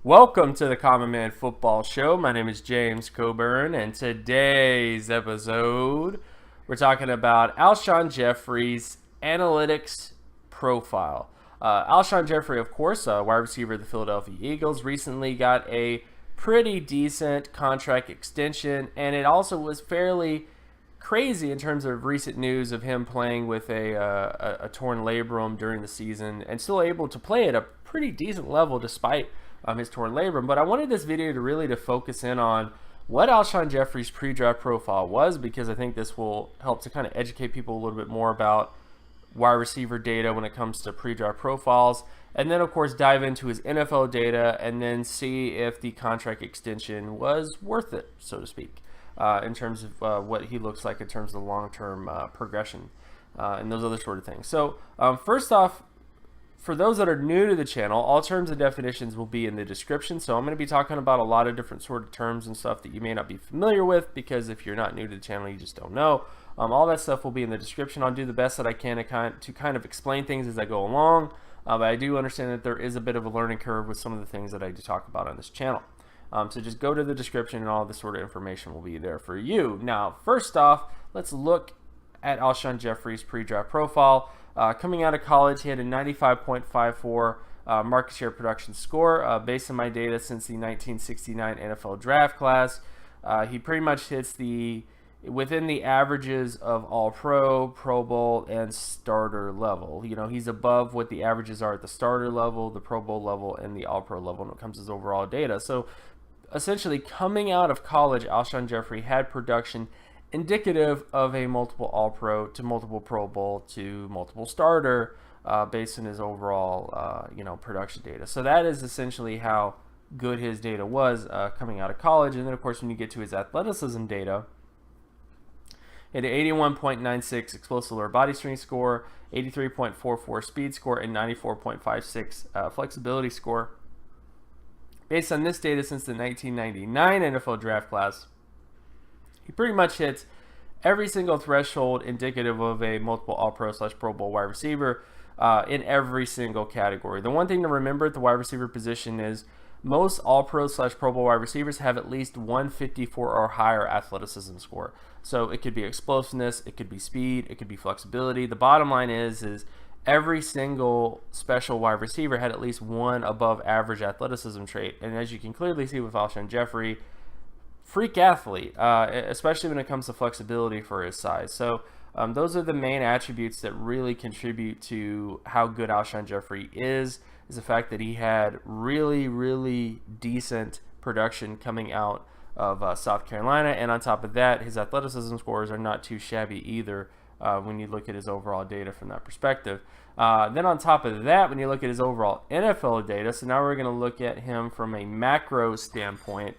Welcome to the Common Man Football Show. My name is James Coburn, and today's episode, we're talking about Alshon Jeffrey's analytics profile. Alshon Jeffrey, of course, wide receiver of the Philadelphia Eagles, recently got a pretty decent contract extension, and it also was fairly crazy in terms of recent news of him playing with a torn labrum during the season and still able to play at a pretty decent level despite his torn labrum. But I wanted this video to focus in on what Alshon Jeffrey's pre-draft profile was, because I think this will help to kind of educate people a little bit more about wide receiver data when it comes to pre-draft profiles, and then of course dive into his NFL data and then see if the contract extension was worth it, so to speak, in terms of what he looks like in terms of the long-term progression and those other sort of things. So first off, for those that are new to the channel, all terms and definitions will be in the description. So I'm going to be talking about a lot of different sort of terms and stuff that you may not be familiar with, because if you're not new to the channel, you just don't know. All that stuff will be in the description. I'll do the best that I can to kind of explain things as I go along. But I do understand that there is a bit of a learning curve with some of the things that I do talk about on this channel. So just go to the description and all this sort of information will be there for you. Now, first off, let's look at Alshon Jeffrey's pre-draft profile. Coming out of college, he had a 95.54 market share production score. Based on my data since the 1969 NFL draft class, he pretty much hits within the averages of All-Pro, Pro Bowl, and starter level. You know, he's above what the averages are at the starter level, the Pro Bowl level, and the All-Pro level when it comes to his overall data. So essentially, coming out of college, Alshon Jeffrey had production indicative of a multiple All-Pro to multiple Pro Bowl to multiple starter based on his overall production data. So that is essentially how good his data was coming out of college. And then of course when you get to his athleticism data, he had an 81.96 explosive lower body strength score, 83.44 speed score, and 94.56 flexibility score. Based on this data since the 1999 NFL draft class, he pretty much hits every single threshold indicative of a multiple All-Pro / Pro Bowl wide receiver in every single category. The one thing to remember at the wide receiver position is most All-Pro / Pro Bowl wide receivers have at least 154 or higher athleticism score. So it could be explosiveness, it could be speed, it could be flexibility. The bottom line is every single special wide receiver had at least one above average athleticism trait. And as you can clearly see with Alshon Jeffrey, freak athlete, especially when it comes to flexibility for his size. So those are the main attributes that really contribute to how good Alshon Jeffrey is the fact that he had really, really decent production coming out of South Carolina. And on top of that, his athleticism scores are not too shabby either when you look at his overall data from that perspective. Then on top of that, when you look at his overall NFL data, so now we're going to look at him from a macro standpoint.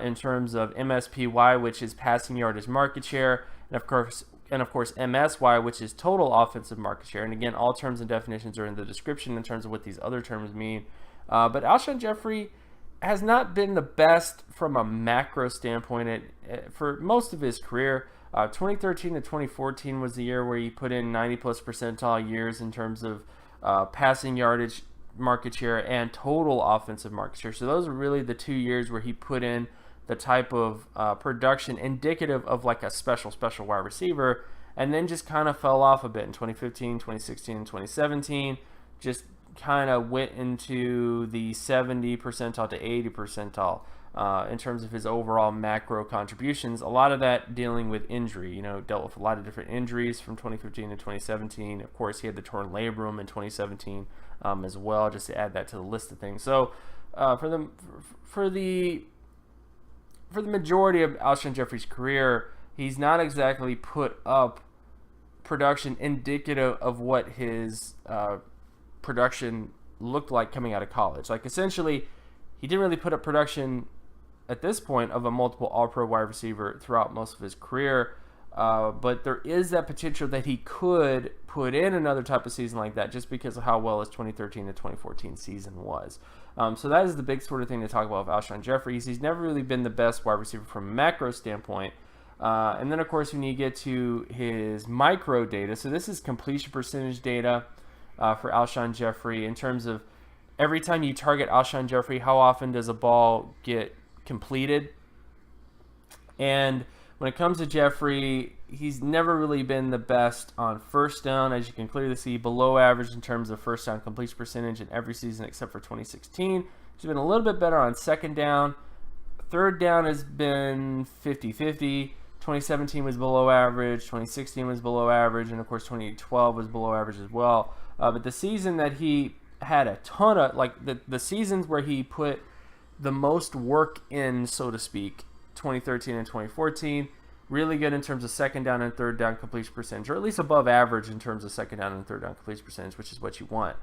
In terms of MSPY, which is passing yardage market share, and of course MSY, which is total offensive market share. And again, all terms and definitions are in the description in terms of what these other terms mean. But Alshon Jeffrey has not been the best from a macro standpoint for most of his career. 2013 to 2014 was the year where he put in 90+ percentile years in terms of passing yardage market share and total offensive market share. So those are really the 2 years where he put in the type of production indicative of like a special wide receiver, and then just kind of fell off a bit in 2015, 2016, and 2017. Just kind of went into the 70 percentile to 80 percentile in terms of his overall macro contributions. A lot of that dealing with injury, dealt with a lot of different injuries from 2015 to 2017. Of course, he had the torn labrum in 2017 as well, just to add that to the list of things. So for the majority of Alshon Jeffrey's career, he's not exactly put up production indicative of what his production looked like coming out of college. Like essentially, he didn't really put up production at this point of a multiple All-Pro wide receiver throughout most of his career. But there is that potential that he could put in another type of season like that just because of how well his 2013 to 2014 season was. So that is the big sort of thing to talk about with Alshon Jeffrey. He's never really been the best wide receiver from a macro standpoint. And then, of course, when you get to his micro data, so this is completion percentage data for Alshon Jeffrey in terms of every time you target Alshon Jeffrey, how often does a ball get completed? And when it comes to Jeffrey, he's never really been the best on first down, as you can clearly see, below average in terms of first down completion percentage in every season except for 2016. He's been a little bit better on second down. Third down has been 50-50. 2017 was below average, 2016 was below average, and of course 2012 was below average as well. But the season that he had a ton of, like the seasons where he put the most work in, so to speak, 2013 and 2014, really good in terms of second down and third down completion percentage, or at least above average in terms of second down and third down completion percentage, which is what you want.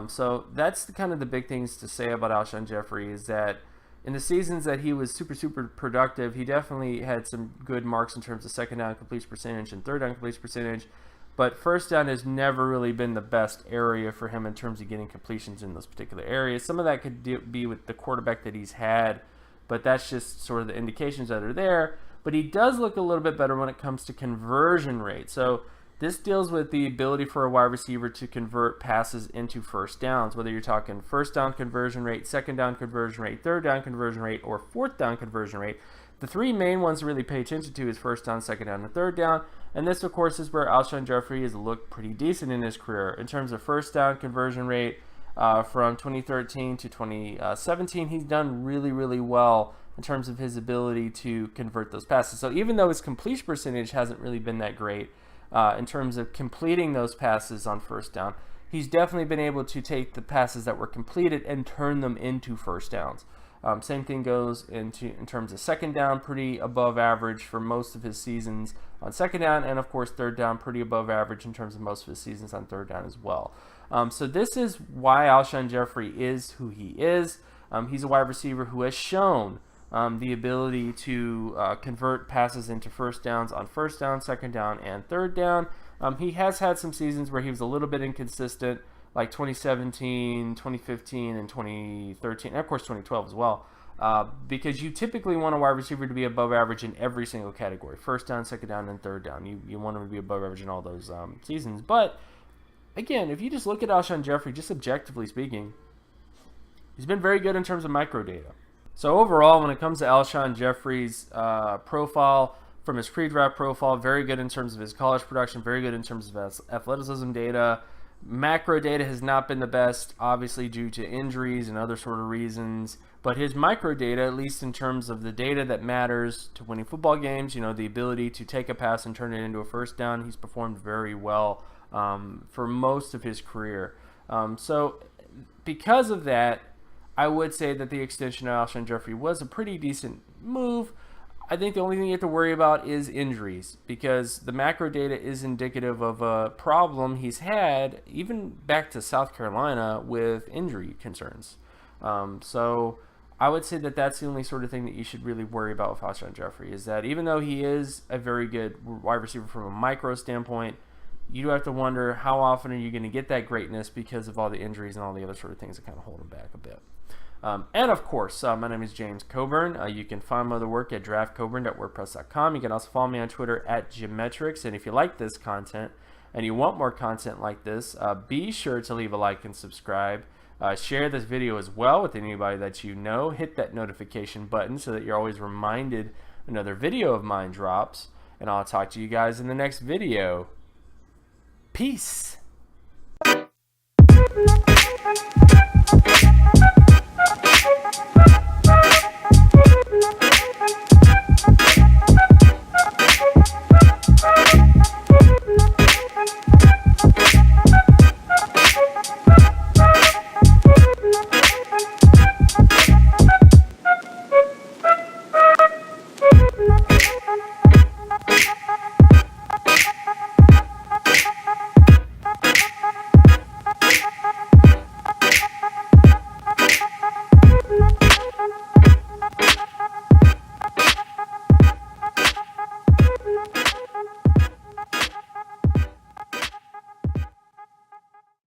So that's kind of the big things to say about Alshon Jeffrey, is that in the seasons that he was super productive, he definitely had some good marks in terms of second down completion percentage and third down completion percentage, but first down has never really been the best area for him in terms of getting completions in those particular areas. Some of that could be with the quarterback that he's had, but that's just sort of the indications that are there. But he does look a little bit better when it comes to conversion rate. So this deals with the ability for a wide receiver to convert passes into first downs, whether you're talking first down conversion rate, second down conversion rate, third down conversion rate, or fourth down conversion rate. The three main ones to really pay attention to is first down, second down, and third down. And this, of course, is where Alshon Jeffrey has looked pretty decent in his career. In terms of first down conversion rate, from 2013 to 2017, he's done really well in terms of his ability to convert those passes. So even though his completion percentage hasn't really been that great in terms of completing those passes on first down, he's definitely been able to take the passes that were completed and turn them into first downs. Same thing goes in terms of second down, pretty above average for most of his seasons on second down, and of course third down, pretty above average in terms of most of his seasons on third down as well. So this is why Alshon Jeffrey is who he is. He's a wide receiver who has shown the ability to convert passes into first downs on first down, second down, and third down. He has had some seasons where he was a little bit inconsistent, like 2017, 2015, and 2013, and of course 2012 as well, because you typically want a wide receiver to be above average in every single category, first down, second down, and third down. You want him to be above average in all those seasons. But again, if you just look at Alshon Jeffrey, just objectively speaking, he's been very good in terms of micro data. So overall, when it comes to Alshon Jeffrey's profile, from his pre-draft profile, very good in terms of his college production, very good in terms of his athleticism data. Macro data has not been the best, obviously due to injuries and other sort of reasons, but his micro data, at least in terms of the data that matters to winning football games, you know, the ability to take a pass and turn it into a first down, he's performed very well for most of his career. So because of that, I would say that the extension of Alshon Jeffrey was a pretty decent move. I think the only thing you have to worry about is injuries, because the macro data is indicative of a problem he's had even back to South Carolina with injury concerns. So I would say that that's the only sort of thing that you should really worry about with Alshon Jeffrey, is that even though he is a very good wide receiver from a micro standpoint, you do have to wonder how often are you going to get that greatness because of all the injuries and all the other sort of things that kind of hold him back a bit. And of course, my name is James Coburn. You can find my other work at draftcoburn.wordpress.com. You can also follow me on Twitter at Geometrics. And if you like this content and you want more content like this, be sure to leave a like and subscribe. Share this video as well with anybody that you know. Hit that notification button so that you're always reminded another video of mine drops. And I'll talk to you guys in the next video. Peace.